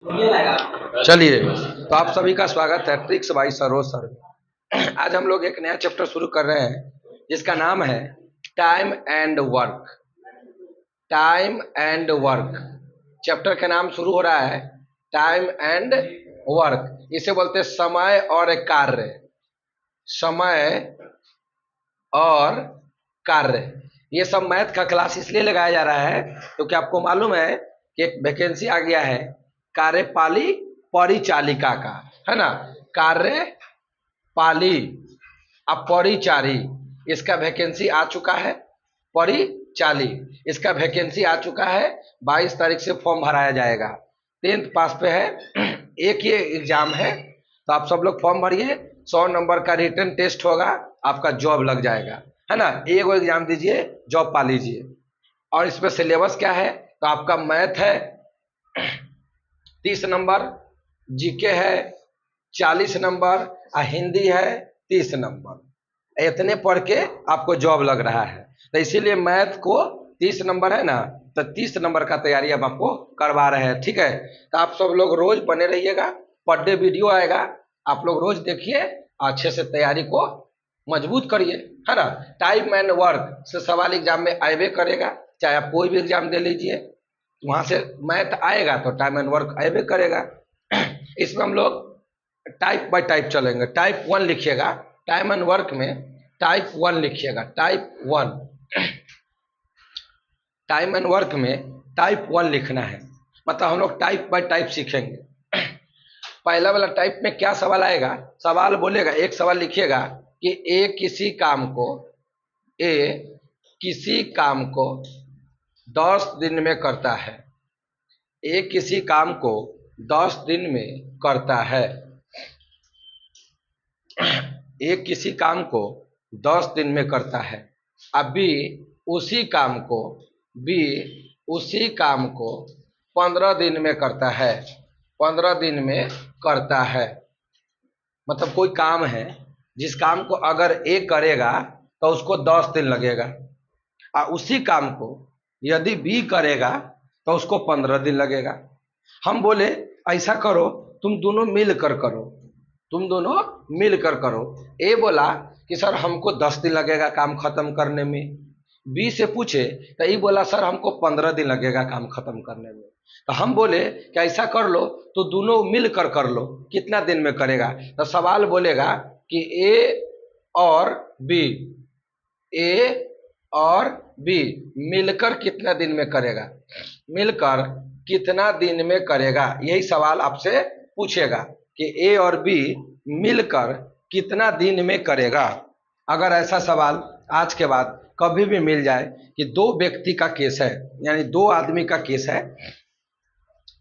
चलिए, तो आप सभी का स्वागत है ट्रिक्स बाय सरोज सर। आज हम लोग एक नया चैप्टर शुरू कर रहे हैं जिसका नाम है time and work. Time and work chapter का नाम शुरू हो रहा है टाइम एंड वर्क। इसे बोलते हैं समय और कार्य। समय और कार्य, ये सब मैथ का क्लास इसलिए लगाया जा रहा है क्योंकि आपको मालूम है कि एक वैकेंसी आ गया है कार्यपाली परिचालिका का, है ना। कार्यपाली अपरिचारी, इसका वैकेंसी आ चुका है। परिचाली, इसका वैकेंसी आ चुका है। 22 तारीख से फॉर्म भराया जाएगा। 10th पास पे है। एक ये एग्जाम है, तो आप सब लोग फॉर्म भरिए। 100 नंबर का रिटन टेस्ट होगा, आपका जॉब लग जाएगा, है ना। एक वो एग्जाम दीजिए, जॉब पा लीजिए। और इसमें सिलेबस क्या है, तो आपका मैथ है 30 नंबर, जीके है 40 नंबर और हिंदी है 30 नंबर। इतने पढ़ के आपको जॉब लग रहा है, तो इसीलिए मैथ को 30 नंबर है ना, तो 30 नंबर का तैयारी हम आपको करवा रहे हैं, ठीक है। तो आप सब लोग रोज बने रहिएगा, पर डे वीडियो आएगा, आप लोग रोज देखिए, अच्छे से तैयारी को मजबूत करिए, है ना। टाइम एंड वर्क से सवाल एग्जाम में आएबे करेगा, चाहे आप कोई भी एग्जाम दे लीजिए, वहां से मैथ आएगा तो टाइम एंड वर्क आएबे करेगा। इसमें हम लोग टाइप बाय टाइप चलेंगे। टाइप 1 लिखिएगा, टाइम एंड वर्क में टाइप 1 लिखिएगा, टाइप 1। टाइम एंड वर्क में टाइप 1 लिखना है, मतलब हम लोग टाइप बाय टाइप सीखेंगे। पहला वाला टाइप में क्या सवाल आएगा, सवाल बोलेगा, एक सवाल लिखिएगा कि ए किसी काम को 10 दिन में करता है। ए किसी काम को 10 दिन में करता है। ए किसी काम को 10 दिन में करता है। अब बी उसी काम को 15 दिन में करता है। 15 दिन में करता है, मतलब कोई काम है जिस काम को अगर ए करेगा तो उसको 10 दिन लगेगा, और उसी काम को यदि बी करेगा तो उसको 15 दिन लगेगा। हम बोले ऐसा करो, तुम दोनों मिलकर करो। ए बोला कि सर हमको 10 दिन लगेगा काम खत्म करने में। बी से पूछे तो ये बोला सर हमको 15 दिन लगेगा काम खत्म करने में। तो हम बोले कि ऐसा कर लो, तो दोनों मिलकर कर लो, कितना दिन में करेगा। तो सवाल बोलेगा कि ए और बी मिलकर कितना दिन में करेगा, मिलकर कितना दिन में करेगा, यही सवाल आपसे पूछेगा कि ए और बी मिलकर कितना दिन में करेगा। अगर ऐसा सवाल आज के बाद कभी भी मिल जाए कि 2 व्यक्ति का केस है, यानी 2 आदमी का केस है,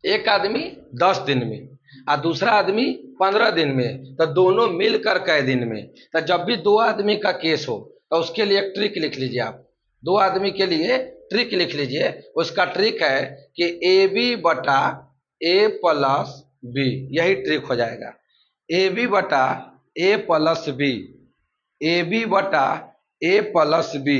एक आदमी 10 दिन में और दूसरा आदमी 15 दिन में, तो दोनों मिलकर कै दिन में। तो जब भी 2 आदमी का केस हो तो उसके लिए एक ट्रिक लिख लीजिए आप। 2 आदमी के लिए ट्रिक लिख लीजिए। उसका ट्रिक है कि ए बी बटा ए प्लस बी, यही ट्रिक हो जाएगा। ए बी बटा ए प्लस बी, ए बी बटा ए प्लस बी।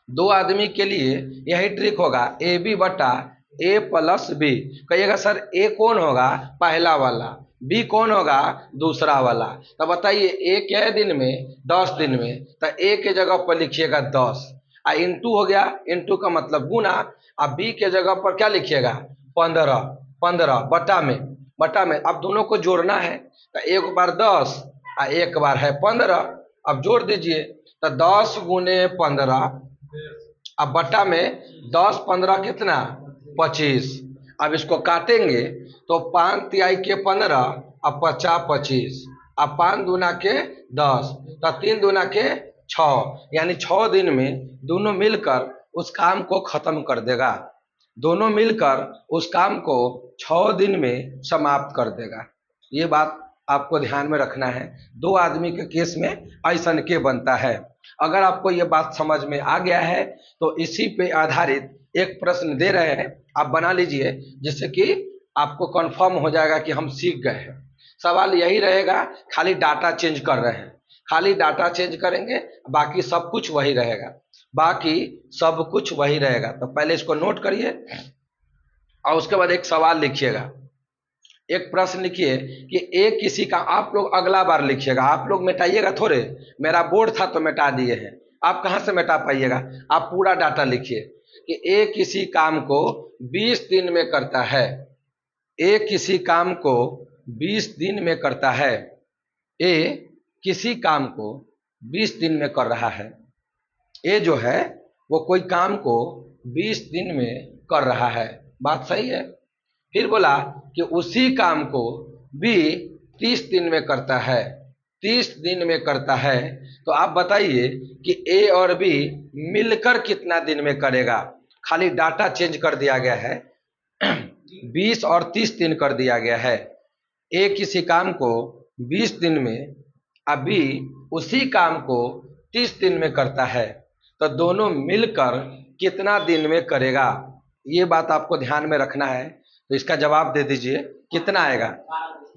2 आदमी के लिए यही ट्रिक होगा, ए बी बटा ए प्लस बी। कहिएगा सर ए कौन होगा, पहला वाला, बी कौन होगा, दूसरा वाला। तो बताइए ए क्या दिन में, 10 दिन में, तो ए के जगह पर लिखिएगा 10, और इंटू हो गया, इंटू का मतलब गुना। अब बी के जगह पर क्या लिखिएगा, 15, 15 बटा में अब दोनों को जोड़ना है, तो एक बार 10 और एक बार है 15। अब जोड़ दीजिए, तो 10 गुने 15, अब बटा में 10 15 कितना, 25। अब इसको काटेंगे तो 5 तिहाई के 15 अब 50 25, अब 5 दूना के 10, तो 3 दूना के 6, यानी 6 दिन में दोनों मिलकर उस काम को खत्म कर देगा। दोनों मिलकर उस काम को 6 दिन में समाप्त कर देगा। ये बात आपको ध्यान में रखना है। 2 आदमी के केस में ऐसा के बनता है। अगर आपको ये बात समझ में आ गया है तो इसी पे आधारित एक प्रश्न दे रहे हैं, आप बना लीजिए, जिससे कि आपको कंफर्म हो जाएगा कि हम सीख गए हैं। सवाल यही रहेगा, खाली डाटा चेंज कर रहे हैं, खाली डाटा चेंज करेंगे, बाकी सब कुछ वही रहेगा, बाकी सब कुछ वही रहेगा। तो पहले इसको नोट करिए। और उसके बाद एक सवाल लिखिएगा, एक प्रश्न लिखिए कि ए किसी का, आप लोग अगला बार लिखिएगा, आप लोग मिटाइएगा थोड़े, मेरा बोर्ड था तो मिटा दिए हैं, आप कहाँ से मिटा पाइएगा, आप पूरा डाटा लिखिए कि ए किसी काम को 20 दिन में करता है, ए किसी काम को 20 दिन में करता है, ए किसी काम को 20 दिन में कर रहा है। ए जो है वो कोई काम को 20 दिन में कर रहा है, बात सही है। फिर बोला कि उसी काम को बी 30 दिन में करता है, 30 दिन में करता है। तो आप बताइए कि ए और बी मिलकर कितना दिन में करेगा। खाली डाटा चेंज कर दिया गया है, 20 और 30 दिन कर दिया गया है। ए किसी काम को 20 दिन में, अभी उसी काम को 30 दिन में करता है, तो दोनों मिलकर कितना दिन में करेगा, ये बात आपको ध्यान में रखना है। तो इसका जवाब दे दीजिए, कितना आएगा,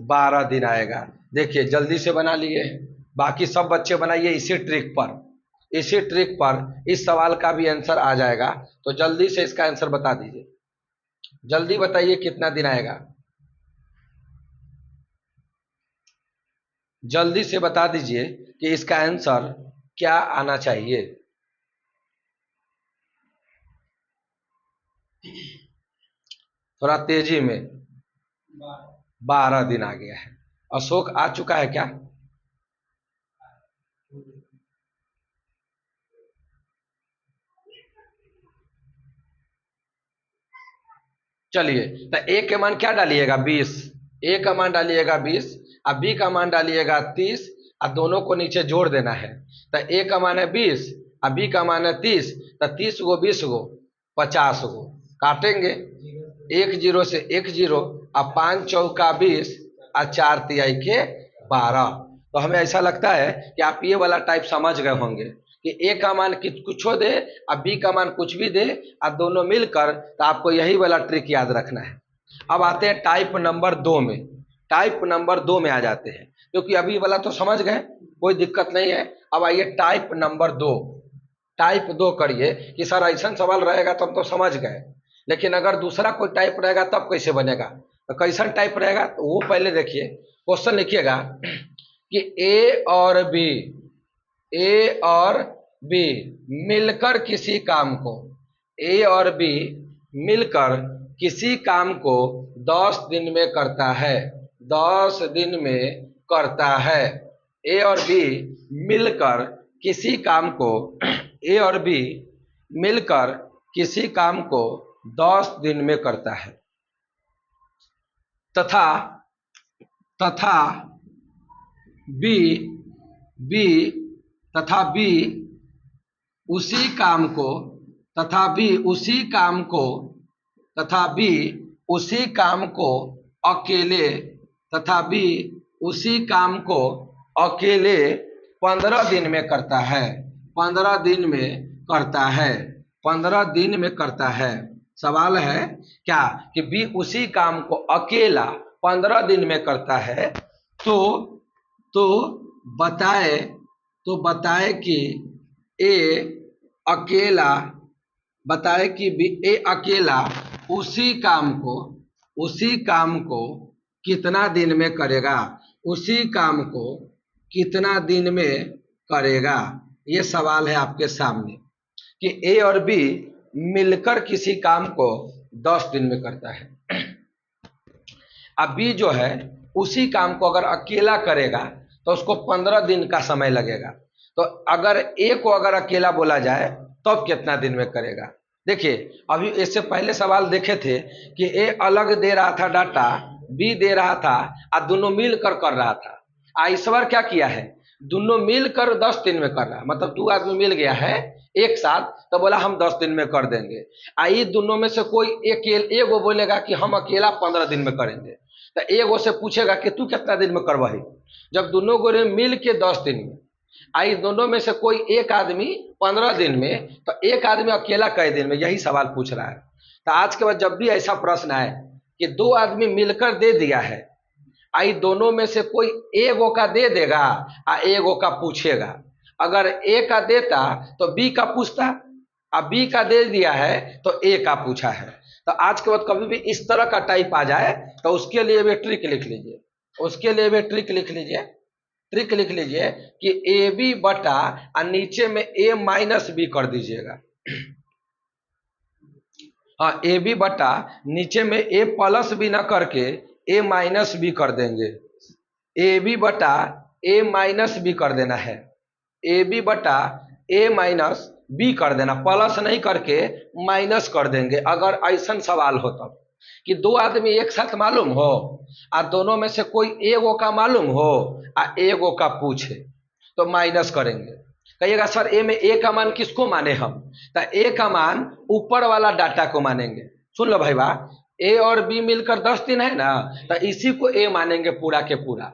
12 दिन आएगा। देखिए जल्दी से बना लिए, बाकी सब बच्चे बनाइए इसी ट्रिक पर, इसी ट्रिक पर इस सवाल का भी आंसर आ जाएगा। तो जल्दी से इसका आंसर बता दीजिए, जल्दी बताइए कितना दिन आएगा, जल्दी से बता दीजिए कि इसका आंसर क्या आना चाहिए। थोड़ा तेजी में, 12 दिन आ गया है। अशोक आ चुका है क्या? चलिए, तो ए के मान क्या डालिएगा, 20, ए का मान डालिएगा 20 और बी का मान डालिएगा 30 और दोनों को नीचे जोड़ देना है। तो ए का मान है 20 और बी का मान है 30, तो 30 गो 20 गो 50 गो काटेंगे, 1 0 से 1 0 और 5 चौका 20 और 4 तिहाई के 12। तो हमें ऐसा लगता है कि आप ये वाला टाइप समझ गए होंगे कि ए का मान कुछ दे और बी का मान कुछ भी दे और दोनों मिलकर, तो आपको यही वाला ट्रिक याद रखना है। अब आते हैं टाइप नंबर 2 में, टाइप नंबर 2 में आ जाते हैं, क्योंकि अभी वाला तो समझ गए, कोई दिक्कत नहीं है। अब आइए टाइप नंबर 2, टाइप 2 करिए कि सर ऐसा सवाल रहेगा तब तो समझ गए, लेकिन अगर दूसरा कोई टाइप रहेगा तब कैसे बनेगा। तो कैसा टाइप रहेगा, तो वो पहले देखिए, क्वेश्चन लिखिएगा कि ए और बी, ए और बी मिलकर किसी काम को, ए और बी मिलकर किसी काम को 10 दिन में करता है, 10 दिन में करता है। ए और बी मिलकर किसी काम को, ए और बी मिलकर किसी काम को 10 दिन में करता है, तथा तथा बी बी तथा बी उसी काम को, तथा बी उसी काम को, तथा बी उसी काम को अकेले, तथा बी उसी काम को अकेले 15 दिन में करता है, 15 दिन में करता है, 15 दिन में करता है। सवाल है क्या कि बी उसी काम को अकेला 15 दिन में करता है, तो बताए कि ए अकेला, बताए कि बी ए अकेला उसी काम को कितना दिन में करेगा, उसी काम को कितना दिन में करेगा। ये सवाल है आपके सामने कि ए और बी मिलकर किसी काम को 10 दिन में करता है। अब बी जो है उसी काम को अगर अकेला करेगा तो उसको 15 दिन का समय लगेगा। तो अगर ए को अगर अकेला बोला जाए तब कितना दिन में करेगा। देखिए अभी इससे पहले सवाल देखे थे कि ए अलग दे रहा था डाटा, बी दे रहा था और दोनों मिलकर कर रहा था। इस बार क्या किया है, दोनों मिलकर 10 दिन में कर रहा है, मतलब 2 आदमी मिल गया है एक साथ, तो बोला हम 10 दिन में कर देंगे। आई दोनों में से कोई एगो बोलेगा कि हम अकेला 15 दिन में करेंगे, तो एगो से पूछेगा कि तू कितना दिन में करवाही। जब दोनों गोरे मिल के 10 दिन में, आई दोनों में से कोई एक आदमी 15 दिन में, तो एक आदमी अकेला कई दिन में, यही सवाल पूछ रहा है। तो आज के बाद जब भी ऐसा प्रश्न आए कि 2 आदमी मिलकर दे दिया है, आई दोनों में से कोई एगो का दे देगा और एगो का पूछेगा। अगर ए का देता तो बी का पूछता, अब बी का दे दिया है तो ए का पूछा है। तो आज के बाद कभी भी इस तरह का टाइप आ जाए तो उसके लिए भी ट्रिक लिख लीजिए, उसके लिए भी ट्रिक लिख लीजिए, ट्रिक लिख लीजिए कि ए बी बटा और नीचे में ए माइनस बी कर दीजिएगा। हाँ, ए बी बटा नीचे में ए प्लस बी ना करके ए माइनस बी कर देंगे। ए बी बटा ए माइनस बी कर देना है, ए बी बटा ए माइनस बी कर देना, प्लस नहीं करके माइनस कर देंगे। अगर ऐसा सवाल हो तब कि दो आदमी एक साथ मालूम हो और दोनों में से कोई एगो का मालूम हो और एगो का पूछे तो माइनस करेंगे। कहिएगा सर ए में ए का मान किसको माने हम, तो ए का मान ऊपर वाला डाटा को मानेंगे। सुन लो भाई बा, ए और बी मिलकर 10 दिन है ना, तो इसी को ए मानेंगे, पूरा के पूरा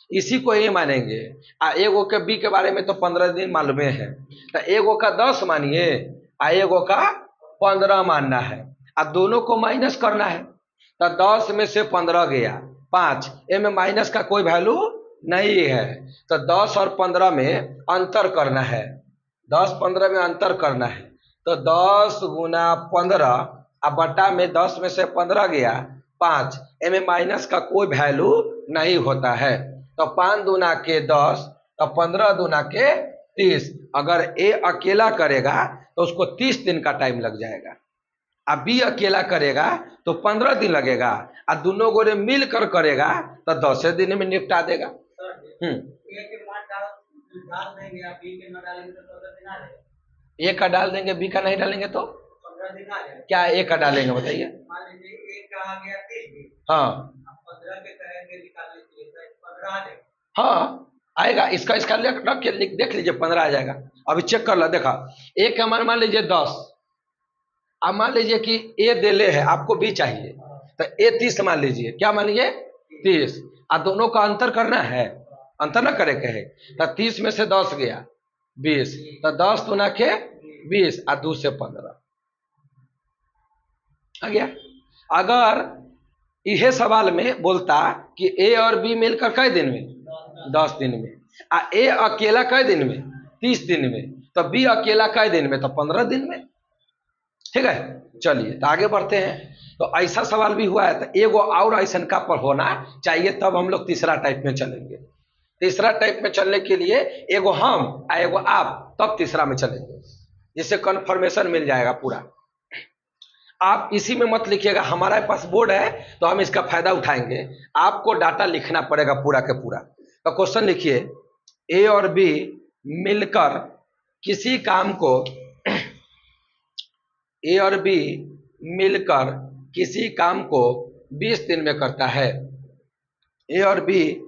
इसी को ए मानेंगे। आ एगो के बी के बारे में तो 15 दिन मालूम है, तो एगो का 10 मानिए आ एगो का 15 मानना है, आ दोनों को माइनस करना है। तो 10 में से 15 गया 5, ए में माइनस का कोई वैल्यू नहीं है, तो 10 और 15 में अंतर करना है, 10-15 में अंतर करना है। तो 10 गुना 15 अब बटा में 10 में से 15 गया 5, ए में माइनस का कोई वैल्यू नहीं होता है। तो 5 दूना के 10, तो 15 दूना के 30। अगर ए अकेला करेगा तो उसको 30 दिन का टाइम लग जाएगा, अब बी अकेला करेगा तो 15 दिन लगेगा, और दोनों गोरे मिलकर करेगा तो 10 दिन में निपटा देगा। ए का डाल देंगे, बी का नहीं डालेंगे तो क्या ए का डालेंगे बताइए। हाँ हाँ आएगा, इसका इसका रख के देख लीजिए 15 आ जाएगा। अभी चेक कर लो, देखा ए का मान लीजिए 10, अब मान लीजिए कि ए देले है, आपको बी चाहिए, तो ए 30 मान लीजिए, क्या मानिए 30, और दोनों का अंतर करना है, अंतर ना करे कहे, तो 30 में से 10 गया 20, तो 10 दूना के 20 और 2 से 15 आ गया। अगर यह सवाल में बोलता कि ए और बी मिलकर कई दिन में 10 दिन में, आ ए अकेला कई दिन में 30 दिन में, तो बी अकेला कई दिन में तो 15 दिन में। ठीक है, चलिए तो आगे बढ़ते हैं। तो ऐसा सवाल भी हुआ है, तो एगो और ऐसा का पर होना चाहिए, तब हम लोग तीसरा टाइप में चलेंगे। तीसरा टाइप में चलने के लिए एगो हम एगो आप, तब तीसरा में चलेंगे, जिससे कन्फर्मेशन मिल जाएगा पूरा। आप इसी में मत लिखिएगा, हमारे पास बोर्ड है तो हम इसका फायदा उठाएंगे, आपको डाटा लिखना पड़ेगा पूरा के पूरा। तो क्वेश्चन लिखिए, ए और बी मिलकर किसी काम को, ए और बी मिलकर किसी काम को 20 दिन में करता है। ए और बी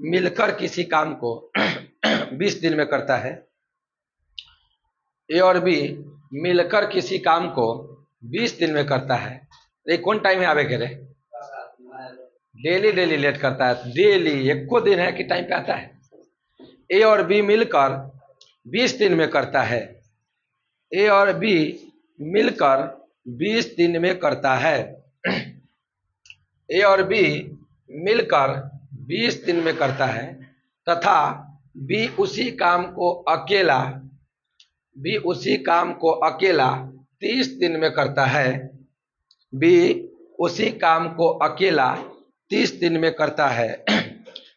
मिलकर किसी काम को 20 दिन में करता है। ए और बी मिलकर किसी काम को 20 दिन में करता है। ये कौन टाइम है आवे के रे, डेली डेली लेट करता है, डेली एक को दिन है कि टाइम पे आता है। ए और बी मिलकर 20 दिन में करता है। ए और बी मिलकर 20 दिन में करता है। ए और बी मिलकर 20 दिन में करता है, तथा बी उसी काम को अकेला 30 दिन में करता है। बी उसी काम को अकेला 30 दिन में करता है,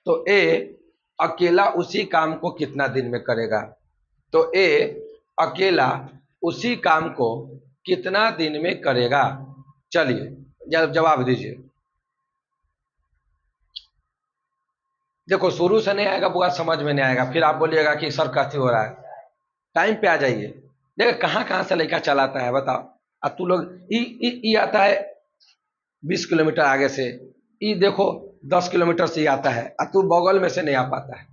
तो ए अकेला उसी काम को कितना दिन में करेगा। तो ए अकेला उसी काम को कितना दिन में करेगा। चलिए जवाब दीजिए। देखो शुरू से नहीं आएगा बुआ, समझ में नहीं आएगा, फिर आप बोलिएगा कि सर कैसे हो रहा है। टाइम पे आ जाइए। देखो कहाँ से लड़का चलाता है बताओ। अब तू लोग ई आता है 20 किलोमीटर आगे से, ई देखो 10 किलोमीटर से ही आता है, अब तू बगल में से नहीं आ पाता है।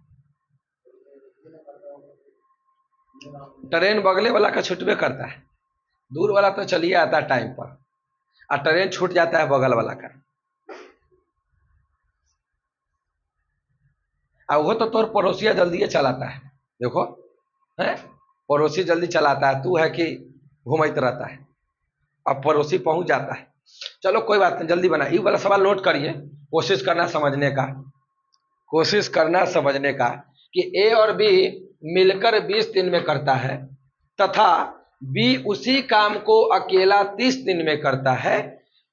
ट्रेन बगले वाला का छूटबे करता है, दूर वाला तो चलिए आता है टाइम पर, और ट्रेन छूट जाता है बगल वाला का। अब वो तो तोर पड़ोसिया जल्दी चलाता है, देखो है पड़ोसी जल्दी चलाता है, तू है कि घूमते रहता है। अब पड़ोसी पहुंच जाता है। चलो कोई बात नहीं, जल्दी बना। ये वाला सवाल नोट करिए, कोशिश करना समझने का कि ए और बी मिलकर 20 दिन में करता है, तथा बी उसी काम को अकेला 30 दिन में करता है,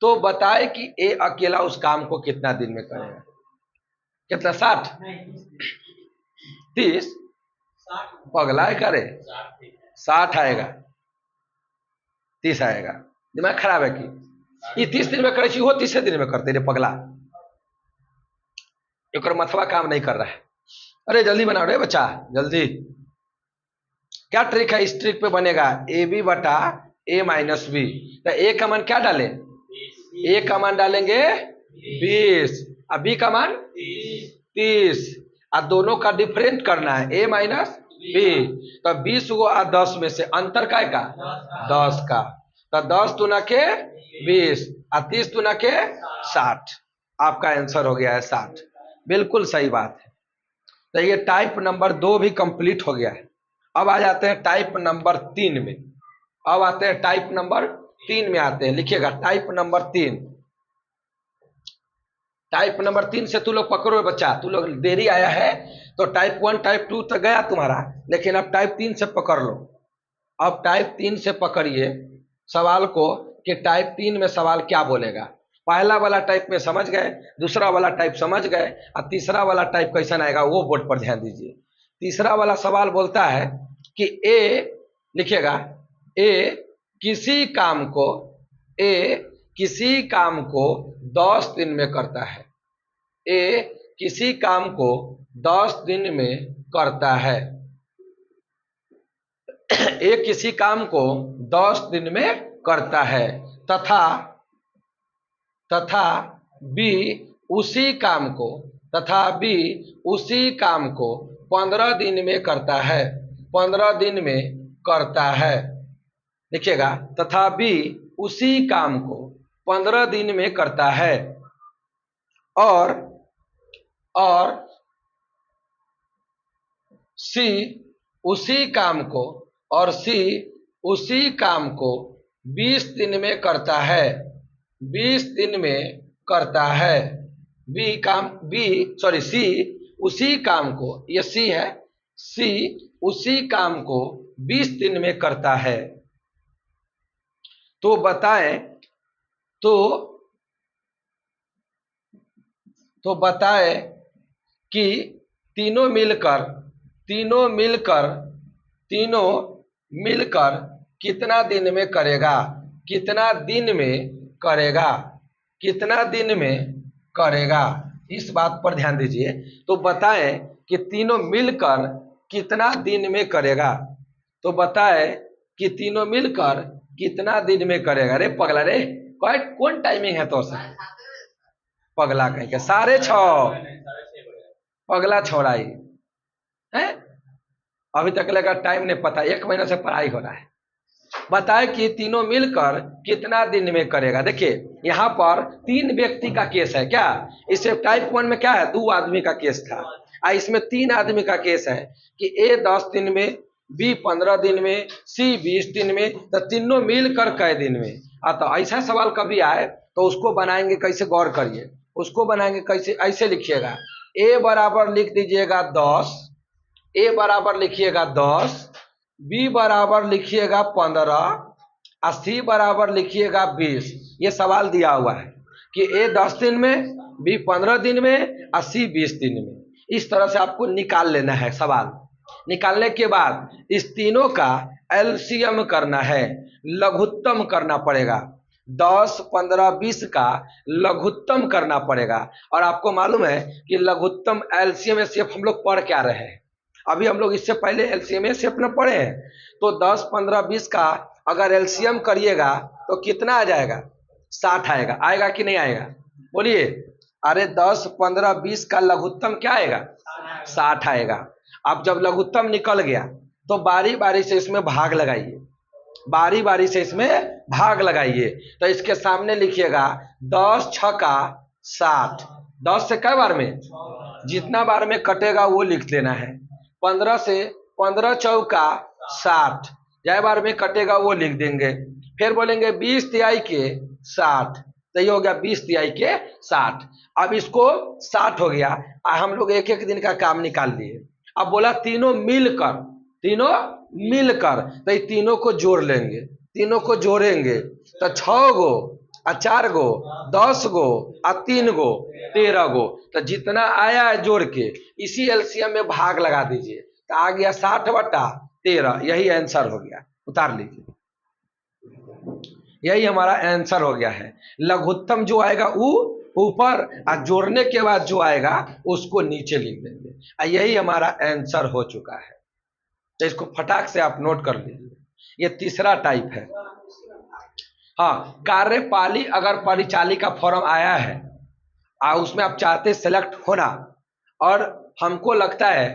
तो बताए कि ए अकेला उस काम को कितना दिन में करेगा। कितना? 60? 30? पगला है करे। 60 आएगा, 30 आएगा। दिमाग खराब है कि ये 30 दिन में करे हो, 30 दिन में करते रे पगला। एक मथवा काम नहीं कर रहा है। अरे जल्दी बनाओ रे बच्चा, जल्दी। क्या ट्रिक है? इस ट्रिक पे बनेगा ए बी बटा ए माइनस बी। तो ए का मान क्या डालें? ए का मान डालेंगे 20, और बी का मान 30, और दोनों का डिफरेंट करना है ए माइनस बी। तो 20 को और 10 में से अंतर का 10 का, तो 10 दूना के 20 और 30 दूना के 60। आपका आंसर हो गया है 60। बिल्कुल सही बात है। तो ये टाइप नंबर 2 भी कंप्लीट हो गया है। अब आ जाते हैं टाइप नंबर 3 में। अब आते हैं टाइप नंबर 3 में आते हैं। लिखिएगा टाइप नंबर 3। टाइप नंबर 3 से तू लोग पकड़ो बच्चा, तू लोग देरी आया है तो टाइप 1 टाइप 2 तक गया तुम्हारा, लेकिन अब टाइप 3 से पकड़ लो। अब टाइप 3 से पकड़िए सवाल को कि टाइप 3 में सवाल क्या बोलेगा। पहला वाला टाइप में समझ गए, दूसरा वाला टाइप समझ गए, और तीसरा वाला टाइप कैसा आएगा वो बोर्ड पर ध्यान दीजिए। तीसरा वाला सवाल बोलता है कि ए, लिखिएगा ए किसी काम को 10 दिन में करता है। ए किसी काम को 10 दिन में करता है। ए किसी काम को 10 दिन में करता है तथा बी उसी काम को 15 दिन में करता है। 15 दिन में करता है। लिखिएगा तथा बी उसी काम को 15 दिन में करता है, और सी उसी काम को 20 दिन में करता है। 20 दिन में करता है। सी उसी काम को, ये सी है, सी उसी काम को 20 दिन में करता है। तो बताएं कि तीनों मिलकर कितना दिन में करेगा। इस बात पर ध्यान दीजिए। तो बताएं कि तीनों मिलकर कितना दिन में करेगा। कितना दिन में करेगा। रे पगला रे, कौन टाइमिंग है तो पगला कहीं के 6:30 पगला छोड़ाई है। अभी तक लगा टाइम नहीं पता, 1 महीना से पढ़ाई हो रहा है। बताए कि तीनों मिलकर कितना दिन में करेगा। देखिए यहाँ पर 3 व्यक्ति का केस है क्या। इसे टाइप 1 में क्या है, 2 आदमी का केस था, इसमें 3 आदमी का केस है कि ए 10 दिन में, बी 15 दिन में, सी 20 दिन में, तो तीनों मिलकर कै दिन में। तो ऐसा सवाल कभी आए तो उसको बनाएंगे कैसे, गौर करिए। उसको बनाएंगे कैसे, ऐसे लिखिएगा ए बराबर लिख दीजिएगा 10, ए बराबर लिखिएगा 10, बी बराबर लिखिएगा 15, और सी बराबर लिखिएगा 20। ये सवाल दिया हुआ है कि ए 10 दिन में, बी 15 दिन में, और सी 20 दिन में। इस तरह से आपको निकाल लेना है। सवाल निकालने के बाद इस तीनों का एलसीएम करना है, लघुत्तम करना पड़ेगा। 10, 15, 20 का लघुत्तम करना पड़ेगा। और आपको मालूम है कि लघुत्तम एलसीएम एचसीएफ हम लोग पढ़ क्या रहे हैं। अभी हम लोग इससे पहले एलसीएम एचसीएफ न पढ़े हैं। तो 10, 15, 20 का अगर एलसीएम करिएगा तो कितना आ जाएगा, 60 आएगा। आएगा कि नहीं आएगा, बोलिए। अरे 10, 15, 20 का लघुत्तम क्या आएगा, 60 आएगा। अब जब लघुत्तम निकल गया तो बारी बारी से इसमें भाग लगाइए, बारी बारी से इसमें भाग लगाइए। तो इसके सामने लिखिएगा 10 छक्का 60। 10 से कई बार में, जितना बार में कटेगा वो लिख लेना है। 15 से 15 चौका 60, जय बार में कटेगा वो लिख देंगे। फिर बोलेंगे 20 तिहाई के 60, तो ये हो गया 20 तिहाई के 60। अब इसको 60 हो गया। हम लोग एक एक दिन का काम निकाल लिए। अब बोला तीनों मिलकर, तो ये तीनों को जोड़ लेंगे, तीनों को जोड़ेंगे तो 6 गो और 4 गो 10 गो और 3 गो 13 गो। तो जितना आया है जोड़ के इसी एलसीएम में भाग लगा दीजिए, तो आ गया 60/13। यही आंसर हो गया, उतार लीजिए। यही हमारा आंसर हो गया है। लघुत्तम जो आएगा वो ऊपर और जोड़ने के बाद जो आएगा उसको नीचे लिख देंगे, और यही हमारा आंसर हो चुका है। तो इसको फटाक से आप नोट कर लीजिए। ये तीसरा टाइप है। हाँ, कार्यपाली अगर परिचालिका फॉर्म आया है और उसमें आप चाहते सेलेक्ट होना, और हमको लगता है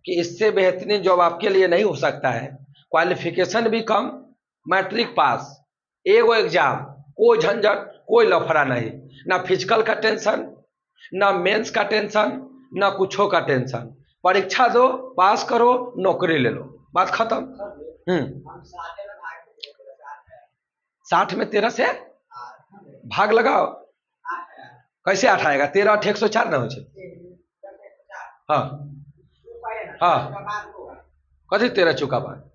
कि इससे बेहतरीन जॉब आपके लिए नहीं हो सकता है, क्वालिफिकेशन भी कम, मैट्रिक पास, एगो एग्जाम, कोई झंझट कोई लफड़ा नहीं, ना फिजिकल का टेंशन, ना मेंस का टेंशन, ना कुछो का टेंशन। परीक्षा दो, पास करो, नौकरी ले लो, बात खत्म। 60 में 13 से भाग लगाओ, कैसे 8 आएगा? 13 8 104 ना हो जाए। हाँ हाँ, कथी 13 चुका बात,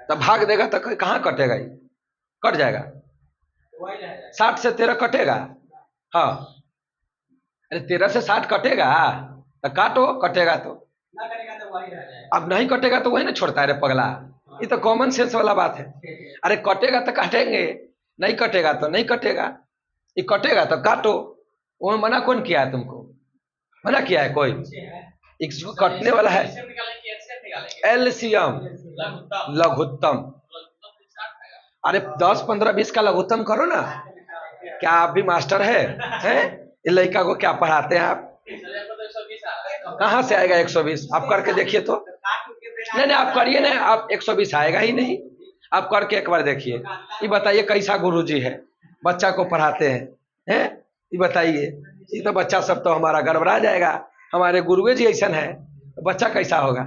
तब भाग देगा तो कहाँ कटेगा? ये कट जाएगा, 60 से 13 कटेगा। हाँ, अरे 13 से 60 कटेगा तो काटो, कटेगा तो अब नहीं कटेगा तो वही ना छोड़ता है रे पगला। ये तो कॉमन सेंस वाला बात है। अरे कटेगा तो काटेंगे, नहीं कटेगा तो नहीं कटेगा। ये कटेगा तो काटो, वो मना कौन किया है तुमको? मना किया है कोई? इसको कटने वाला है एलसीएम, लघुत्तम। अरे 10 15 20 का लघुत्तम करो ना। क्या आप भी मास्टर हैं? ये लड़का को क्या पढ़ाते हैं आप? कहाँ से आएगा 120? आप करके देखिए तो। नहीं नहीं, आप करिए ना, आप 120 आएगा ही नहीं। आप करके एक बार देखिए। ये बताइए कैसा गुरुजी है, बच्चा को पढ़ाते हैं? ये बताइए, ये तो बच्चा सब तो हमारा गड़बड़ा जाएगा। हमारे गुरुए जी ऐसा है, बच्चा कैसा होगा?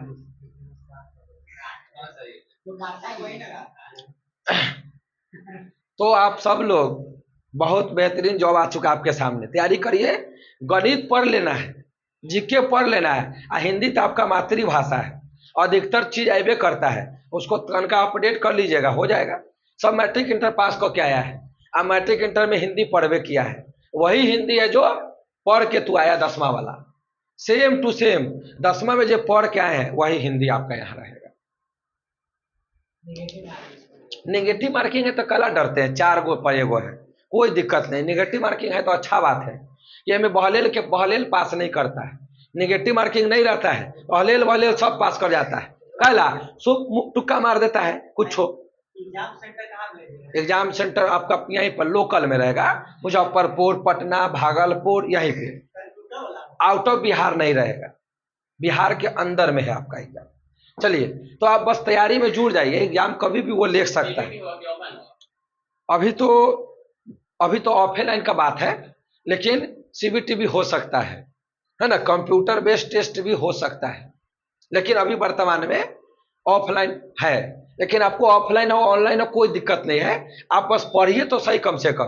तो आप सब लोग बहुत बेहतरीन जॉब आ चुका आपके सामने, तैयारी करिए। गणित पढ़ लेना है, जीके पढ़ लेना है, और हिंदी तो आपका मातृभाषा है, अधिकतर चीज ऐबे करता है, उसको तनका अपडेट कर लीजिएगा, हो जाएगा। सब मैट्रिक इंटर पास करके आया है, अब मैट्रिक इंटर में हिंदी पढ़वे किया है, वही हिंदी है जो पढ़ के तू आया 10वां वाला, सेम टू सेम 10वां में जो पढ़ के आए हैं वही हिंदी आपका यहाँ रहेगा। नेगेटिव मार्किंग है तो कला डरते हैं, 4 गो पर एगो है, कोई दिक्कत नहीं। नेगेटिव मार्किंग है तो अच्छा बात है, ये हमें बहलेल पास नहीं करता है। नेगेटिव मार्किंग नहीं रहता है, बहलेल सब पास कर जाता है। कहला टुक्का मार देता है कुछ हो। एग्जाम सेंटर आपका यहीं पर लोकल में रहेगा, मुजफ्फरपुर, पटना, भागलपुर, यहीं पे, आउट ऑफ बिहार नहीं रहेगा, बिहार के अंदर में है आपका एग्जाम। चलिए, तो आप बस तैयारी में जुड़ जाइए, एग्जाम कभी भी वो ले सकता है। अभी तो ऑफलाइन का बात है, लेकिन सीबीटी भी हो सकता है ना, कंप्यूटर बेस्ड टेस्ट भी हो सकता है, लेकिन अभी वर्तमान में ऑफलाइन है। लेकिन आपको ऑफलाइन हो ऑनलाइन हो कोई दिक्कत नहीं है, आप बस पढ़िए तो सही कम से कम,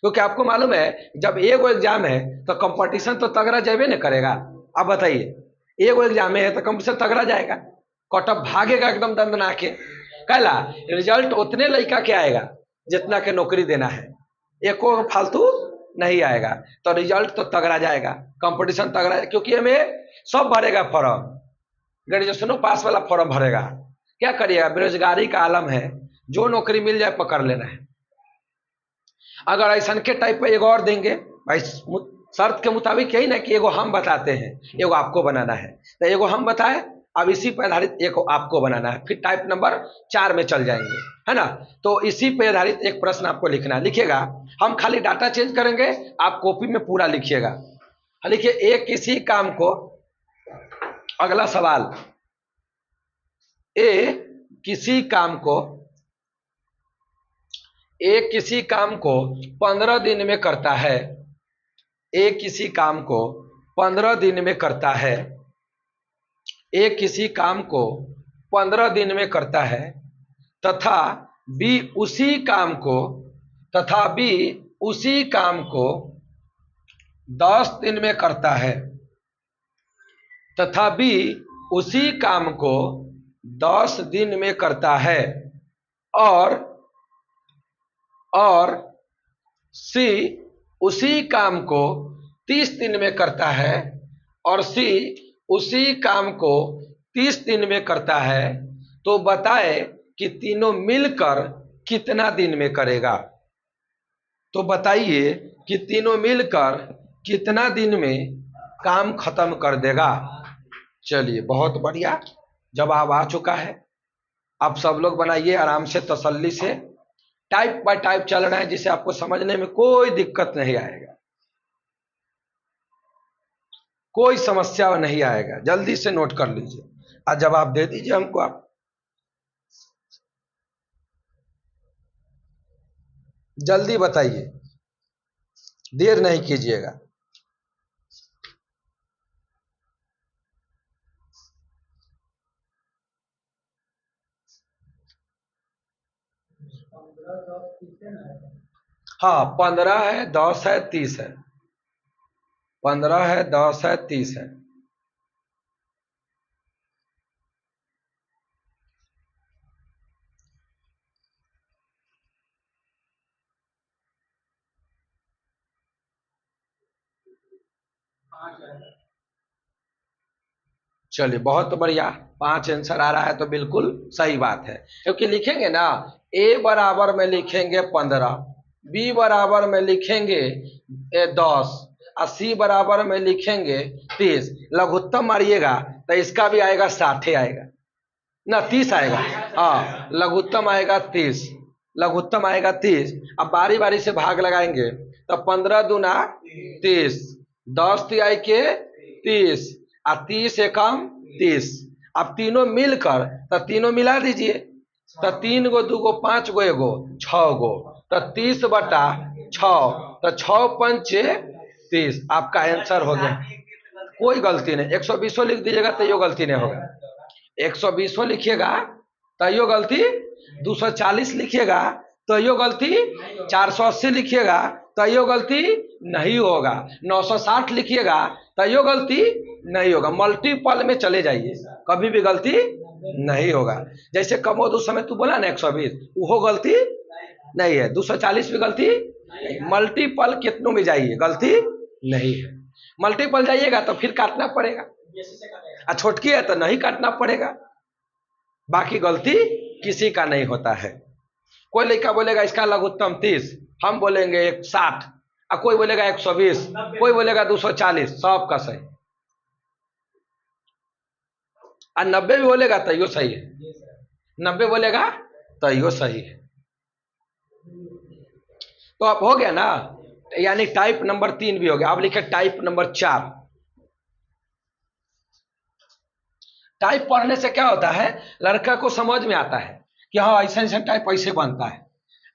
क्योंकि आपको मालूम है जब एगो एग्जाम है तो कंपटीशन तो तगड़ा जाबे नहीं करेगा। आप बताइए, एगो एग्जाम है तो कंपटीशन तगड़ा जाएगा, कटअप भागेगा एकदम दंदना के। कहला रिजल्ट उतने लड़का के आएगा जितना के नौकरी देना है, एको फालतू नहीं आएगा, तो रिजल्ट तो तगड़ा जाएगा, कंपटीशन तगड़ा, क्योंकि हमें सब भरेगा फॉर्म, ग्रेजुएशनों पास वाला फॉर्म भरेगा। क्या करिएगा, बेरोजगारी का आलम है, जो नौकरी मिल जाए पकड़ लेना है। अगर ऐसा के टाइप पे एगो और देंगे भाई, शर्त के मुताबिक यही ना कि एगो हम बताते हैं, एगो आपको बनाना है, तो एगो हम बताए, अब इसी पर आधारित एक आपको बनाना है, फिर टाइप नंबर 4 में चल जाएंगे, है ना। तो इसी पर आधारित एक प्रश्न आपको लिखना है, लिखिएगा, हम खाली डाटा चेंज करेंगे, आप कॉपी में पूरा लिखिएगा। लिखिए, एक किसी काम को, अगला सवाल, किसी काम को 15 दिन में करता है, किसी काम को 15 दिन में करता है, किसी काम को 15 दिन में करता है, तथा बी उसी काम को 10 दिन में करता है, तथा बी उसी काम को 10 दिन में करता है, और सी उसी काम को 30 दिन में करता है और सी उसी काम को 30 दिन में करता है, तो बताए कि तीनों मिलकर कितना दिन में करेगा। तो बताइए कि तीनों मिलकर कितना दिन में काम खत्म कर देगा। चलिए बहुत बढ़िया, जवाब आ चुका है। आप सब लोग बनाइए आराम से, तसल्ली से। टाइप बाय टाइप चल रहा है, जिसे आपको समझने में कोई दिक्कत नहीं आएगा, कोई समस्या नहीं आएगा। जल्दी से नोट कर लीजिए और जवाब दे दीजिए हमको। आप जल्दी बताइए, देर नहीं कीजिएगा। हाँ, 15 है, 10 है, 30 है। 15 है, 10 है, 30 है। चलिए बहुत बढ़िया, 5 आंसर आ रहा है तो बिल्कुल सही बात है। क्योंकि लिखेंगे ना, ए बराबर में लिखेंगे 15, बी बराबर में लिखेंगे 10 और सी बराबर में लिखेंगे 30। लघुत्तम मारिएगा तो इसका भी आएगा 60 आएगा ना, 30 आएगा। हाँ, लघुत्तम आएगा 30, लघुत्तम आएगा 30। अब बारी बारी से भाग लगाएंगे तो 15 दूना 30, 10 तिहाई के 30 और 30 एकम 30। अब तीनों मिलकर, तो तीनों मिला दीजिए, तो 3 गो 2 गो 5 गो एगो 6 गो, तो 30 बटा 6, तो 6 पंचे 30। आपका आंसर हो गया, कोई गलती नहीं। 120 लिख दीजिएगा तो यो गलती नहीं होगा। 120 लिखिएगा तो यो गलती, 240 लिखिएगा तो यो गलती, 480 लिखिएगा तो यो गलती नहीं होगा, 960 लिखिएगा तो यो गलती नहीं होगा। मल्टीपल में चले जाइए, कभी भी गलती नहीं होगा। जैसे कमोद उस समय तू बोला ना 120, वो गलती नहीं है। 240 भी गलती नहीं। मल्टीपल कितनों में जाइए, गलती नहीं है। मल्टीपल जाइएगा तो फिर काटना पड़ेगा, और छोटकी है तो नहीं काटना पड़ेगा। बाकी गलती किसी का नहीं होता है। कोई लड़का बोलेगा इसका लघुत्तम 30, हम बोलेंगे 60, और कोई बोलेगा 120, कोई बोलेगा 240, सब का सही। और 90 भी बोलेगा तो यो सही है, 90 बोलेगा तो यो सही है। तो अब हो गया ना, यानी टाइप नंबर 3 भी हो गया। अब लिखे टाइप नंबर 4। टाइप पढ़ने से क्या होता है, लड़का को समझ में आता है कि हाँ ऐसा ऐसा टाइप ऐसे बनता है।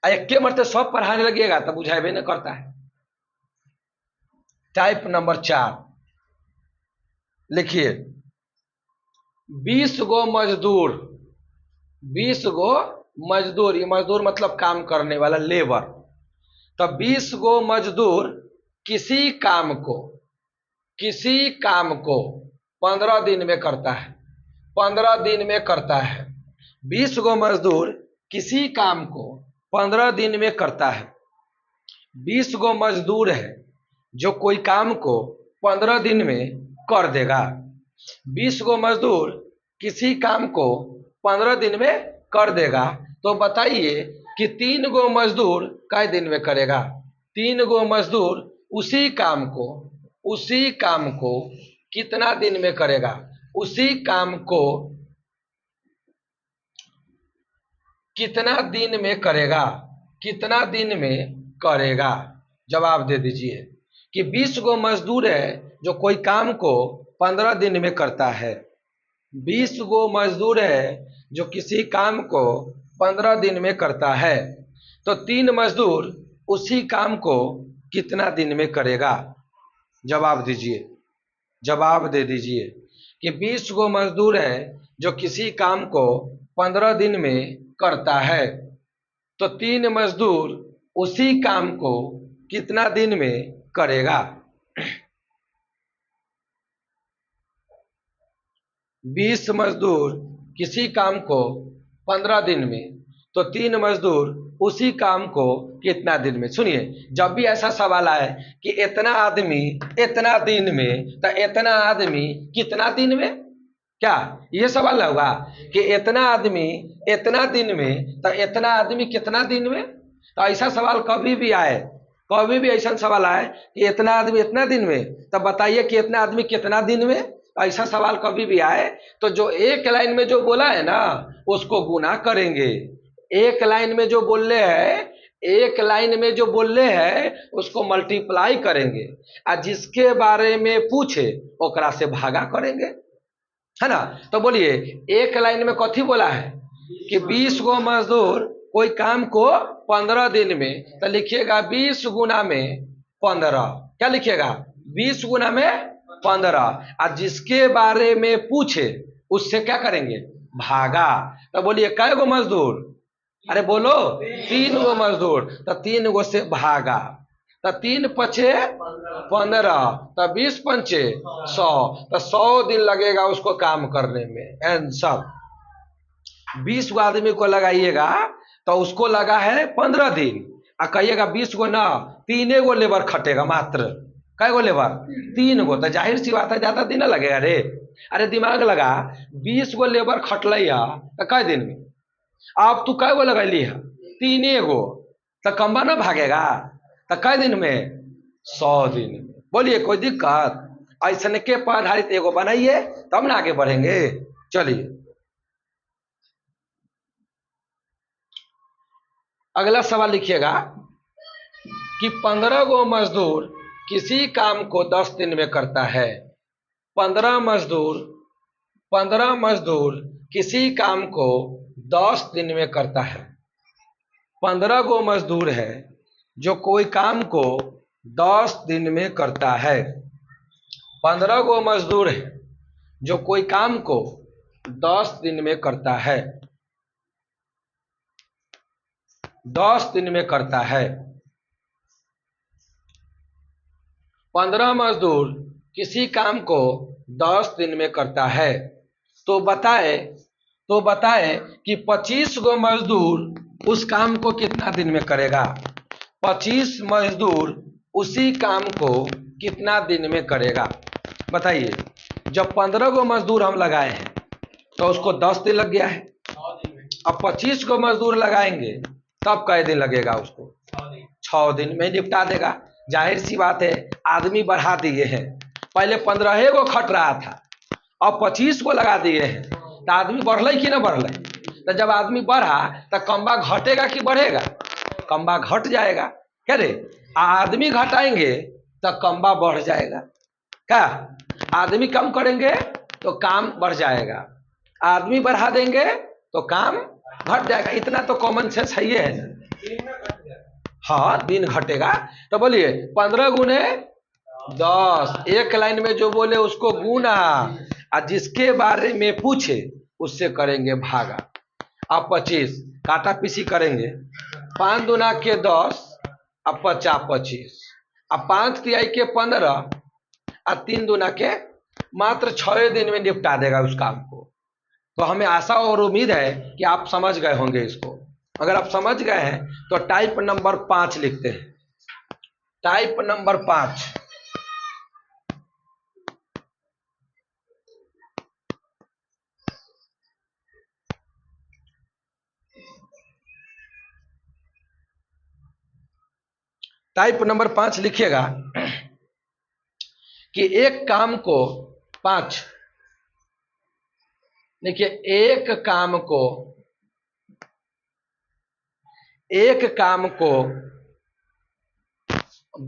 एक के मरते सब पढ़ाने लगिएगा तो बुझाएबे नहीं करता है। टाइप नंबर 4 लिखिए, 20 गो मजदूर, 20 गो मजदूर, ये मजदूर मतलब काम करने वाला, लेबर। तो 20 गो मजदूर किसी काम को, किसी काम को 15 दिन में करता है, 15 दिन में करता है। 20 गो मजदूर किसी काम को 15 दिन में करता है। 20 गो मजदूर है जो कोई काम को 15 दिन में कर देगा। 20 गो मजदूर किसी काम को 15 दिन में कर देगा। तो बताइए कि 3 गो मजदूर कै दिन में करेगा। 3 गो मजदूर उसी काम को, उसी काम को कितना दिन में करेगा। उसी काम को कितना दिन में करेगा, कितना दिन में करेगा। जवाब दे दीजिए कि 20 गो मजदूर है जो कोई काम को 15 दिन में करता है। 20 गो मजदूर है जो किसी काम को 15 दिन में करता है, तो 3 मजदूर उसी काम को कितना दिन में करेगा। जवाब दीजिए, जवाब दे दीजिए कि 20 गो मजदूर है जो किसी काम को 15 दिन में करता है, तो 3 मजदूर उसी काम को कितना दिन में करेगा। 20 मजदूर किसी काम को 15 दिन में, तो 3 मजदूर उसी काम को कितना दिन में। सुनिए, जब भी ऐसा सवाल आए कि इतना आदमी इतना दिन में, तो इतना आदमी कितना दिन में, क्या ये सवाल होगा कि इतना आदमी इतना दिन में, तो इतना आदमी कितना दिन में। तो ऐसा सवाल कभी भी आए, कभी भी ऐसा सवाल आए कि इतना आदमी इतना दिन में, तब बताइए कि इतना आदमी कितना दिन में। ऐसा सवाल कभी भी आए तो जो एक लाइन में जो बोला है ना, उसको गुना करेंगे। एक लाइन में जो बोल रहे हैं, एक लाइन में जो बोल रहे हैं उसको मल्टीप्लाई करेंगे, और जिसके बारे में पूछे ओकरा से भागा करेंगे, है ना। तो बोलिए, एक लाइन में कथी बोला है कि 20 गो मजदूर कोई काम को 15 दिन में, तो लिखिएगा 20 गुना में 15। क्या लिखिएगा? 20 गुना में 15। और जिसके बारे में पूछे उससे क्या करेंगे? भागा। तो बोलिए कै गो मजदूर? अरे बोलो, 3 गो मजदूर, तो 3 गो से भागा। तो 3 पचे 15, तो 20 पंचे 100, तो 100 दिन लगेगा उसको काम करने में। आंसर 20 गो आदमी को लगाइएगा तो उसको लगा है 15 दिन, और कहिएगा 20 गो ना, 3 गो लेबर खटेगा मात्र। कै गो लेबर? 3 गो। तो जाहिर सी बात है ज्यादा दिन न लगेगा रे। अरे दिमाग लगा, 20 गो लेबर खटल तो कै दिन में। अब तू कै गो लगैली है? 3 गो। तो कम्बा ना भागेगा? तो कै दिन में? 100 दिन में। बोलिए कोई दिक्कत? ऐसने के पर आधारित एगो बनाइए, तब ना आगे बढ़ेंगे। चलिए अगला सवाल लिखिएगा कि 15 गो मजदूर किसी काम को 10 दिन में करता है। 15 मजदूर किसी काम को 10 दिन में करता है। 15 गो मजदूर है जो कोई काम को 10 दिन में करता है। 15 गो मजदूर है जो कोई काम को 10 दिन में करता है। 10 दिन में करता है। 15 मजदूर किसी काम को 10 दिन में करता है। तो बताए कि 25 गो मजदूर उस काम को कितना दिन में करेगा। 25 मजदूर उसी काम को कितना दिन में करेगा, बताइए। जब 15 गो मजदूर हम लगाए हैं तो उसको 10 दिन लग गया है। अब 25 गो मजदूर लगाएंगे तब कै दिन लगेगा उसको? 6 दिन में निपटा देगा। जाहिर सी बात है, आदमी बढ़ा दिए हैं। पहले 15 गो खट रहा था, अब 25 को लगा दिए हैं, तो आदमी बढ़ल कि ना बढ़ल? तो जब आदमी बढ़ा तो कम्बा घटेगा कि बढ़ेगा? कम्बा घट जाएगा। क्या रे? आदमी घटाएंगे तो कम्बा बढ़ जाएगा। क्या? आदमी कम करेंगे तो काम बढ़ जाएगा, आदमी बढ़ा देंगे तो काम घट जाएगा। इतना तो कॉमन सेंस है, ये है। हाँ, दिन घटेगा। तो बोलिए 15 गुने 10, एक लाइन में जो बोले उसको गुना, और जिसके बारे में पूछे उससे करेंगे भागा। अब 25 काटा पीसी करेंगे। 5 दूना के 10, अब 50 25, अब 5 तिहाई के 15, और 3 दूना के मात्र 6 दिन में निपटा देगा उस काम को। तो हमें आशा और उम्मीद है कि आप समझ गए होंगे इसको। अगर आप समझ गए हैं तो टाइप नंबर 5 लिखते हैं। टाइप नंबर 5, टाइप नंबर 5 लिखिएगा कि एक काम को 5, देखिए एक काम को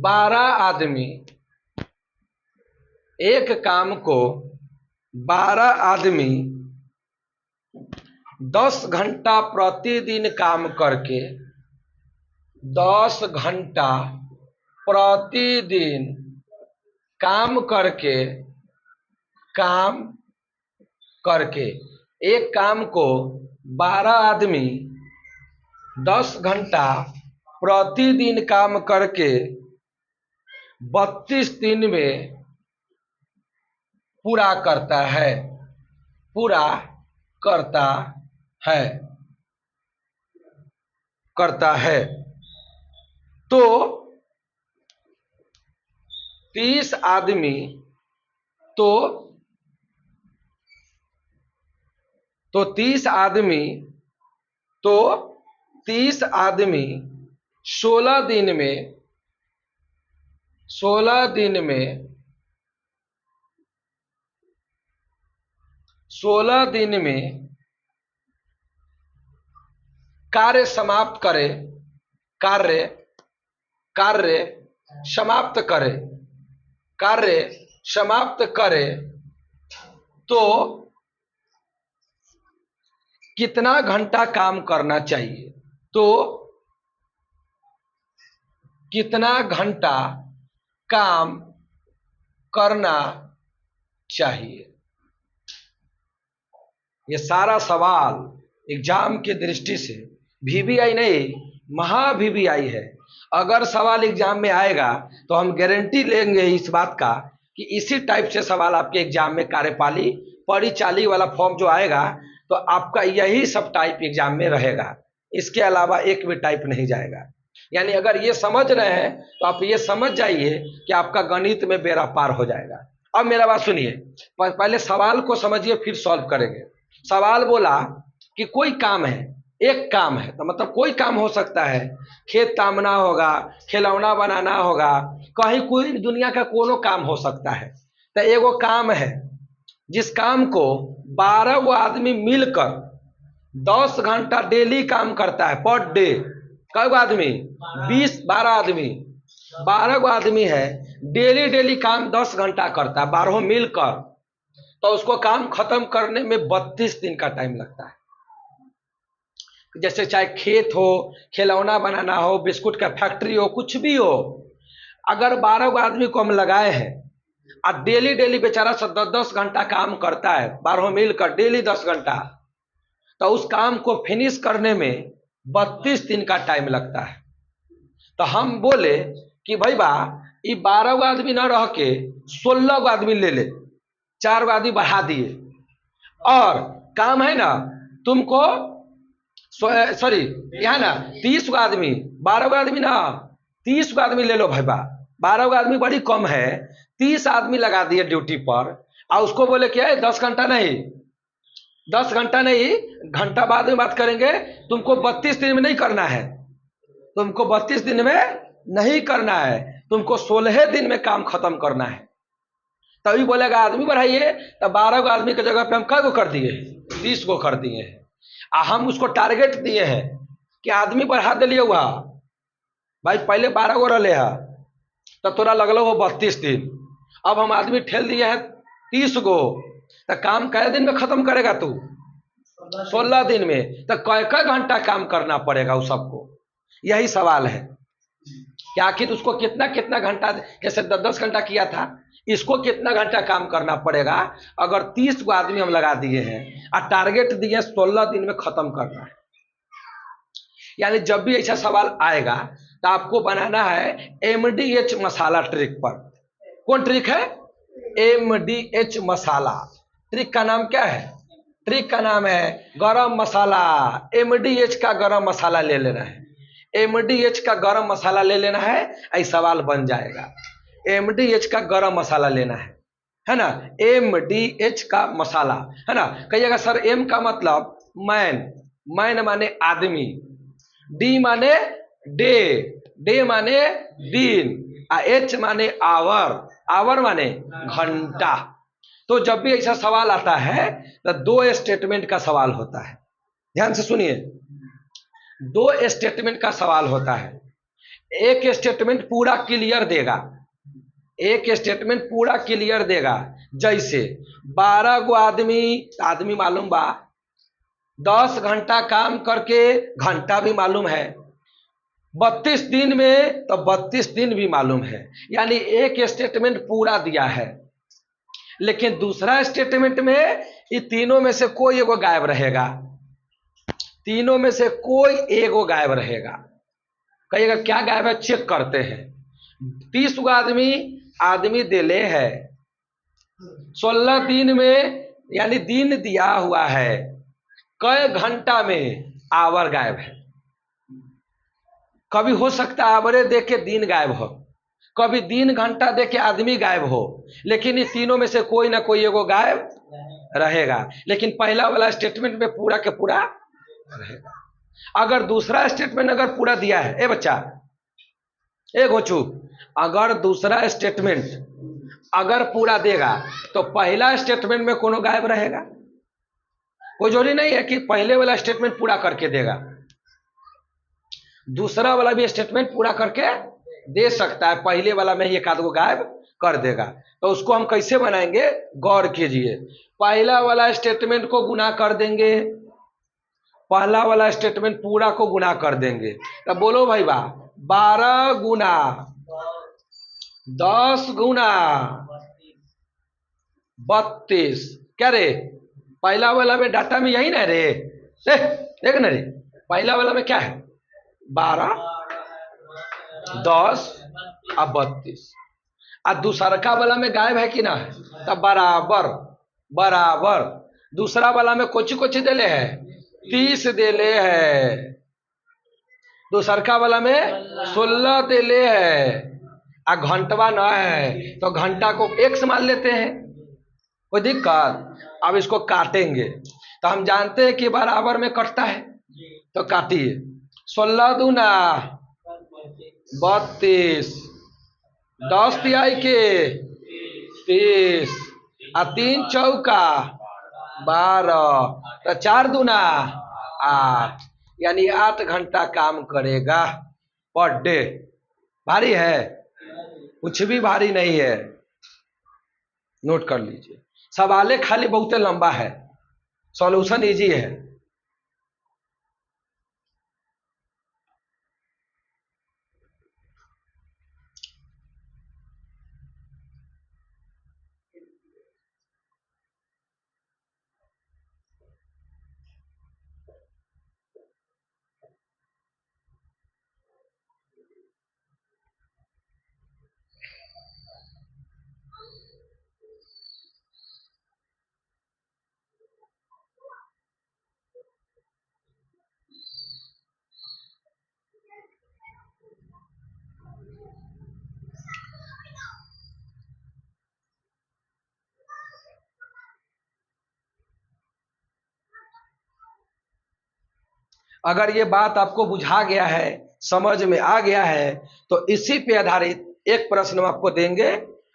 12 आदमी, एक काम को 12 आदमी 10 घंटा प्रतिदिन काम करके, 10 घंटा प्रतिदिन काम करके एक काम को 12 आदमी 10 घंटा प्रतिदिन काम करके 32 दिन में पूरा करता है। करता है। तो 30 आदमी तो तो 30 आदमी तो 30 आदमी 16 दिन में 16 दिन में 16 दिन में कार्य समाप्त करे, कार्य कार्य समाप्त करे, कार्य समाप्त करे तो कितना घंटा काम करना चाहिए? तो कितना घंटा काम करना चाहिए? ये सारा सवाल एग्जाम की दृष्टि से वीवीआई नहीं, महा वीवीआई है। अगर सवाल एग्जाम में आएगा तो हम गारंटी लेंगे इस बात का कि इसी टाइप से सवाल आपके एग्जाम में कार्यपाली परिचाली वाला फॉर्म जो आएगा तो आपका यही सब टाइप एग्जाम में रहेगा, इसके अलावा एक भी टाइप नहीं जाएगा। यानी अगर ये समझ रहे हैं तो आप ये समझ जाइए कि आपका गणित में बेड़ा पार हो जाएगा। अब मेरा बात सुनिए, पहले सवाल को समझिए फिर सॉल्व करेंगे। सवाल बोला कि कोई काम है, एक काम है तो मतलब कोई काम हो सकता है, खेत तामना होगा, खिलौना बनाना होगा, कहीं कोई दुनिया का कोनो काम हो सकता है। तो एगो काम है जिस काम को 12 गो आदमी मिलकर 10 घंटा डेली काम करता है पर डे। कई गो आदमी? 12 आदमी, 12 गो आदमी है, डेली डेली काम 10 घंटा करता है 12 मिलकर, तो उसको काम खत्म करने में 32 दिन का टाइम लगता है। जैसे चाहे खेत हो, खिलौना बनाना हो, बिस्कुट का फैक्ट्री हो, कुछ भी हो, अगर 12 गो आदमी को हम लगाए हैं और डेली डेली बेचारा 10 घंटा काम करता है 12 मिलकर डेली 10 घंटा, तो उस काम को फिनिश करने में 32 दिन का टाइम लगता है। तो हम बोले कि भाई बा ये 12 गो आदमी ना रह के 16 गो आदमी ले ले, 4 गो आदमी बढ़ा दिए, और काम है ना तुमको सॉरी यहाँ ना 30 गो आदमी, 12 गो आदमी ना 30 गो आदमी ले लो भाई बा, 12 गो आदमी बड़ी कम है, 30 आदमी लगा दिए ड्यूटी पर, और उसको बोले क्या है 10 घंटा नहीं, 10 घंटा नहीं, घंटा बाद में बात करेंगे, तुमको 32 दिन में नहीं करना है, तुमको 32 दिन में नहीं करना है, तुमको 16 दिन में काम खत्म करना है। तभी बोलेगा आदमी बढ़ाइए, तो 12 गो आदमी की जगह पे हम क्या कर दिए, 30 गो कर दिए हैं। हम उसको टारगेट दिए हैं कि आदमी बढ़ा दिलिए हुआ भाई, पहले 12 गो रहे है तो तोरा लगलो हो 32 दिन, अब हम आदमी ठेल दिए हैं 30 गो, तो काम कै दिन में खत्म करेगा तू? 16 दिन में। तो कै घंटा काम करना पड़ेगा उस सबको, यही सवाल है कि आखिर उसको कितना कितना घंटा, जैसे 10 घंटा किया था, इसको कितना घंटा काम करना पड़ेगा। अगर 30 गो आदमी हम लगा दिए हैं और टारगेट दिए 16 दिन में खत्म करना है, यानी जब भी ऐसा सवाल आएगा तो आपको बनाना है MDH मसाला ट्रिक पर। कौन ट्रिक है? MDH मसाला। ट्रिक का नाम क्या है? ट्रिक का नाम है गरम मसाला। MDH का गरम मसाला ले लेना है, MDH का गरम मसाला ले लेना है, ऐसा सवाल बन जाएगा। MDH का गरम मसाला लेना है ना, MDH का मसाला, है ना। कहिएगा सर M का मतलब मैन, मैन माने आदमी, D माने डे, डे माने दिन, H माने आवर, आवर माने घंटा। तो जब भी ऐसा सवाल आता है तो 2 स्टेटमेंट का सवाल होता है, ध्यान से सुनिए, 2 स्टेटमेंट का सवाल होता है। एक स्टेटमेंट पूरा क्लियर देगा, एक स्टेटमेंट पूरा क्लियर देगा, जैसे 12 गो आदमी मालूम बा, 10 घंटा काम करके घंटा भी मालूम है, 32 दिन में तो 32 दिन भी मालूम है, यानी एक स्टेटमेंट पूरा दिया है। लेकिन दूसरा स्टेटमेंट में ये तीनों में से कोई एगो गायब रहेगा, तीनों में से कोई एगो गायब रहेगा। कहिएगा क्या गायब है, चेक करते हैं। 30 गो आदमी दिले है 16 दिन में, यानी दिन दिया हुआ है, कई घंटा में आवर गायब है, कभी हो सकता है आवरे देख के दिन गायब हो, कभी 3 घंटा देख के आदमी गायब हो, लेकिन इन तीनों में से कोई ना कोई एगो गायब रहेगा। लेकिन पहला वाला स्टेटमेंट में पूरा के पूरा रहेगा। अगर दूसरा स्टेटमेंट अगर पूरा दिया है, ए बच्चा, ए गोचू, अगर दूसरा स्टेटमेंट अगर पूरा देगा तो पहला स्टेटमेंट में कोनो गायब रहेगा। कोई जरूरी नहीं है कि पहले वाला स्टेटमेंट पूरा करके देगा, दूसरा वाला भी स्टेटमेंट पूरा करके दे सकता है, पहले वाला में ही एक आध गो गायब कर देगा। तो उसको हम कैसे बनाएंगे, गौर कीजिए। पहला वाला स्टेटमेंट को गुना कर देंगे, पहला वाला स्टेटमेंट पूरा को गुना कर देंगे। तो बोलो भाई वाह, 12 गुना 10 गुना 32। क्या रे, पहला वाला में डाटा में यही ना रे, देख ना रे, पहला वाला में क्या है, 12 10 और 32। और दूसरा वाला में गायब है कि ना है, तब बराबर बराबर। दूसरा वाला में कोची कोची देले है, 30 देले है। दूसरा वाला में 16 देले है, आ घंटवा न है तो घंटा को एक से मान लेते हैं, कोई दिक्कत। अब इसको काटेंगे तो हम जानते हैं कि बराबर में कटता है, तो काटिए। 16 दूना 32, 10 तिहाई के 30, और 3 चौका 12, तो 4 दूना 8, यानी 8 घंटा काम करेगा पर डे। भारी है, कुछ भी भारी नहीं है, नोट कर लीजिए। सवाले खाली बहुत लंबा है, सॉल्यूशन इजी है। अगर ये बात आपको बुझा गया है, समझ में आ गया है, तो इसी पे आधारित एक प्रश्न हम आपको देंगे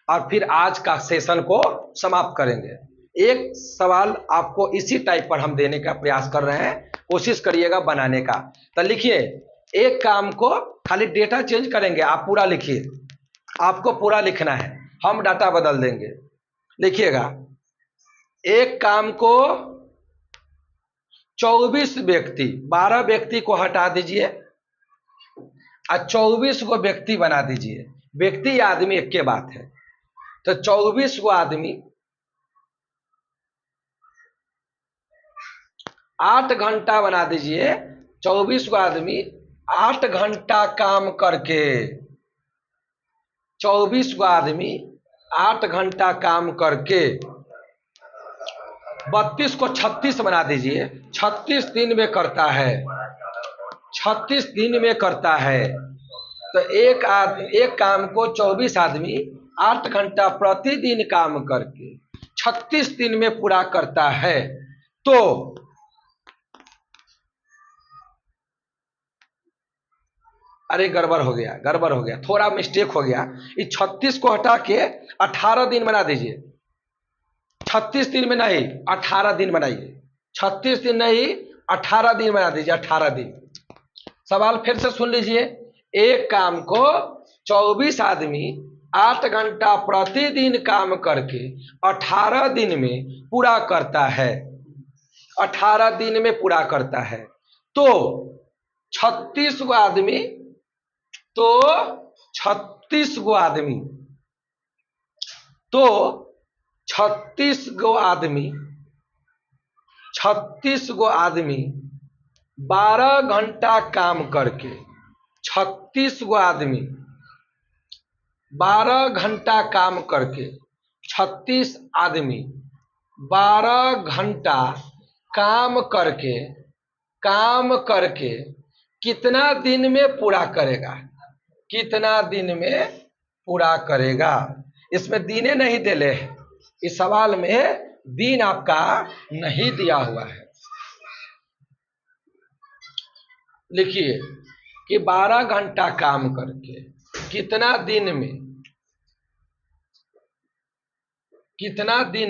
और फिर आज का सेशन को समाप्त करेंगे। एक सवाल आपको इसी टाइप पर हम देने का प्रयास कर रहे हैं, कोशिश करिएगा बनाने का। तो लिखिए, एक काम को खाली डेटा चेंज करेंगे, आप पूरा लिखिए, आपको पूरा लिखना है, हम डाटा बदल देंगे। लिखिएगा, एक काम को 24 व्यक्ति, 12 व्यक्ति को हटा दीजिए और 24 को व्यक्ति बना दीजिए। व्यक्ति या आदमी एक के बात है, तो 24 को आदमी 8 घंटा बना दीजिए। 24 को आदमी 8 घंटा काम करके, 24 को आदमी 8 घंटा काम करके 32 को 36 बना दीजिए। 36 दिन में करता है, 36 दिन में करता है। तो एक काम को 24 आदमी 8 घंटा प्रतिदिन काम करके 36 दिन में पूरा करता है। तो अरे गड़बड़ हो गया, थोड़ा मिस्टेक हो गया। इस 36 को हटा के 18 दिन बना दीजिए। 36 दिन में नहीं, 18 दिन बनाइए। 36 दिन नहीं, 18 दिन बना दीजिए, 18 दिन। सवाल फिर से सुन लीजिए, एक काम को 24 आदमी 8 घंटा प्रतिदिन काम करके 18 दिन में पूरा करता है, 18 दिन में पूरा करता है। तो 36 गो आदमी, तो 36 गो आदमी, तो 36 गो आदमी, 36 गो आदमी 12 घंटा काम करके, 36 गो आदमी 12 घंटा काम करके, 36 आदमी 12 घंटा काम करके कितना दिन में पूरा करेगा, कितना दिन में पूरा करेगा। इसमें दिने नहीं दिले हैं, इस सवाल में दिन आपका नहीं दिया हुआ है। लिखिए कि 12 घंटा काम करके कितना दिन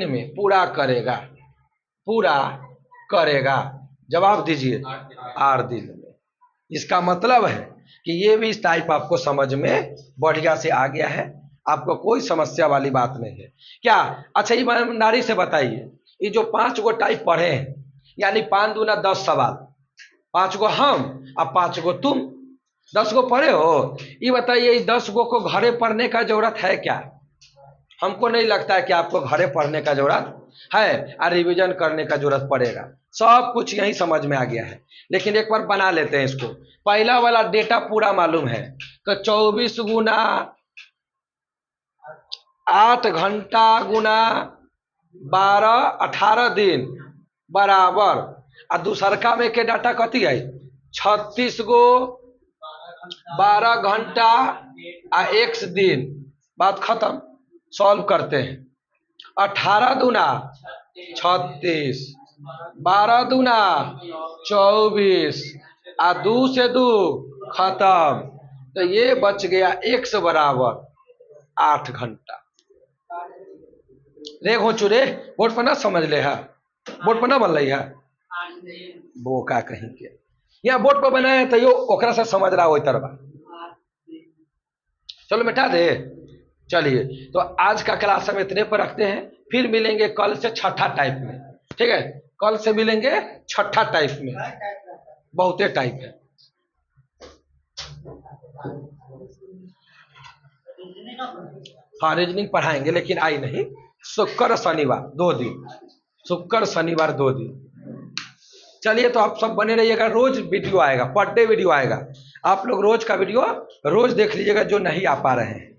में पूरा करेगा, पूरा करेगा। जवाब दीजिए 8 दिन में। इसका मतलब है कि ये भी इस टाइप आपको समझ में बढ़िया से आ गया है, आपको कोई समस्या वाली बात नहीं है क्या। अच्छा ईमानदारी से बताइए, ये जो 5 गो टाइप पढ़े हैं, यानी 5 दूना 10 सवाल, 5 गो हम और 5 गो तुम, 10 गो पढ़े हो। ये बताइए इस 10 गो को घरे पढ़ने का जरूरत है क्या? हमको नहीं लगता है कि आपको घरे पढ़ने का जरूरत है और रिवीजन करने का जरूरत पड़ेगा। सब कुछ यही समझ में आ गया है, लेकिन एक बार बना लेते हैं इसको। पहला वाला डेटा पूरा मालूम है तो 24 गुना 8 घंटा गुना 12 18 दिन बराबर, और दूसरका में के डाटा कथी है 36 गो 12 घंटा आ 1 दिन। बात खत्म। सॉल्व करते हैं। 18 दूना 36, 12 दूना 24 आ 2 से 2 खत्म। तो ये बच गया x बराबर 8 घंटा। देख हो चुरे बोर्ड पर ना समझ ले है, बोर्ड पर ना बन रही है बोका कहीं के। यहाँ बोर्ड पर बनाए तो यो ओकरा से समझ रहा हो तरह। चलो मिटा दे। चलिए तो आज का क्लास हम इतने पर रखते हैं, फिर मिलेंगे कल से छठा टाइप में। ठीक है, कल से मिलेंगे छठा टाइप में, बहुते टाइप है। हाँ रीजनिंग पढ़ाएंगे लेकिन आई नहीं, शुक्र शनिवार 2 दिन, शुक्र शनिवार 2 दिन। चलिए तो आप सब बने रहिएगा, रोज वीडियो आएगा, पर डे वीडियो आएगा। आप लोग रोज का वीडियो रोज देख लीजिएगा जो नहीं आ पा रहे हैं।